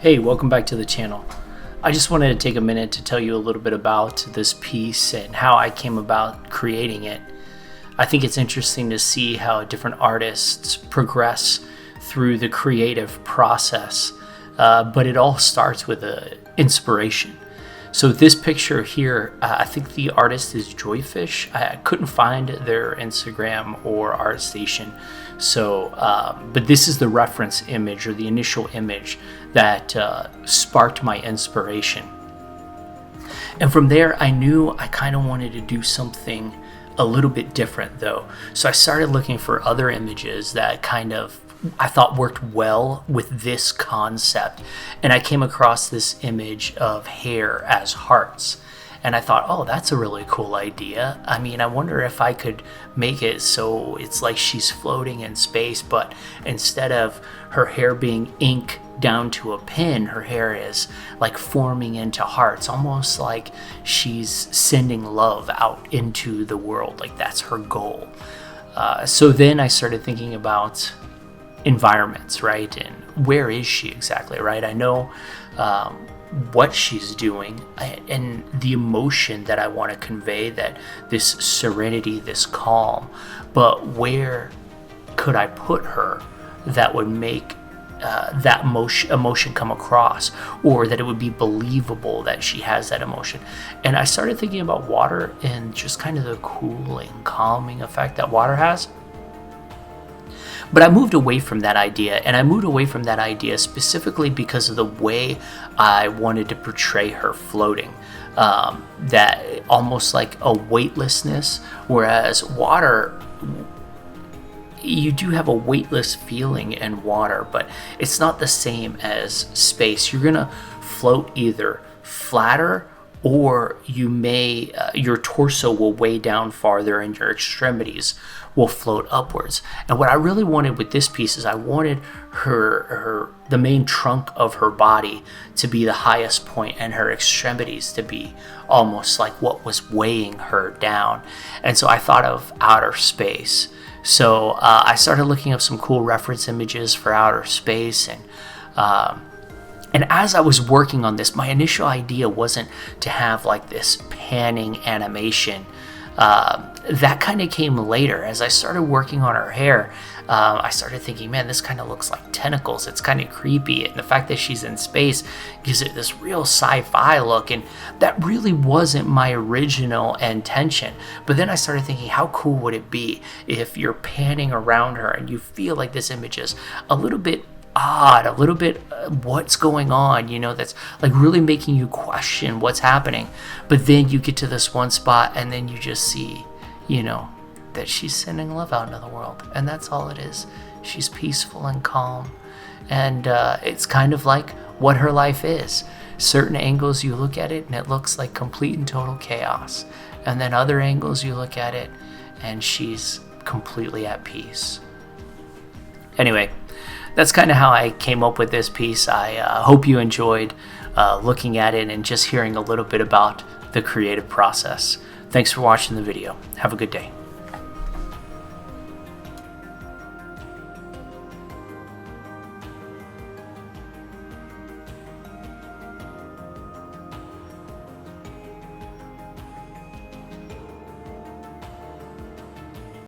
Hey, welcome back to the channel. I just wanted to take a minute to tell you a little bit about this piece and how I came about creating it. I think it's interesting to see how different artists progress through the creative process, but it all starts with inspiration. So this picture here, I think the artist is Joyfish. I couldn't find their Instagram or ArtStation. So, but this is the reference image or the initial image that sparked my inspiration. And from there, I knew I kind of wanted to do something a little bit different though. So I started looking for other images that kind of I thought worked well with this concept. And I came across this image of hair as hearts. And I thought, oh, that's a really cool idea. I mean, I wonder if I could make it so it's like she's floating in space, but instead of her hair being ink down to a pin, her hair is like forming into hearts, almost like she's sending love out into the world. Like that's her goal. So then I started thinking about environments, right? And where is she exactly, right? I know what she's doing and the emotion that I want to convey, that this serenity, this calm, but where could I put her that would make that emotion come across, or that it would be believable that she has that emotion. And I started thinking about water and just kind of the cooling, calming effect that water has. But I moved away from that idea, and I moved away from that idea specifically because of the way I wanted to portray her floating. That almost like a weightlessness, whereas water, you do have a weightless feeling in water, but it's not the same as space. You're gonna float either flatter, or you may your torso will weigh down farther and your extremities will float upwards. And what I really wanted with this piece is I wanted the main trunk of her body to be the highest point and her extremities to be almost like what was weighing her down. And so I thought of outer space. So I started looking up some cool reference images for outer space, and as I was working on this, my initial idea wasn't to have like this panning animation. That kind of came later. As I started working on her hair, I started thinking, man, this kind of looks like tentacles. It's kind of creepy. And the fact that she's in space gives it this real sci-fi look. And that really wasn't my original intention. But then I started thinking, how cool would it be if you're panning around her and you feel like this image is a little bit odd, a little bit what's going on, that's like really making you question what's happening. But then you get to this one spot and then you just see, that she's sending love out into the world, and that's all it is. She's peaceful and calm, and it's kind of like what her life is. Certain angles you look at it and it looks like complete and total chaos, and then other angles you look at it and she's completely at peace. Anyway, that's kind of how I came up with this piece. I hope you enjoyed looking at it and just hearing a little bit about the creative process. Thanks for watching the video. Have a good day.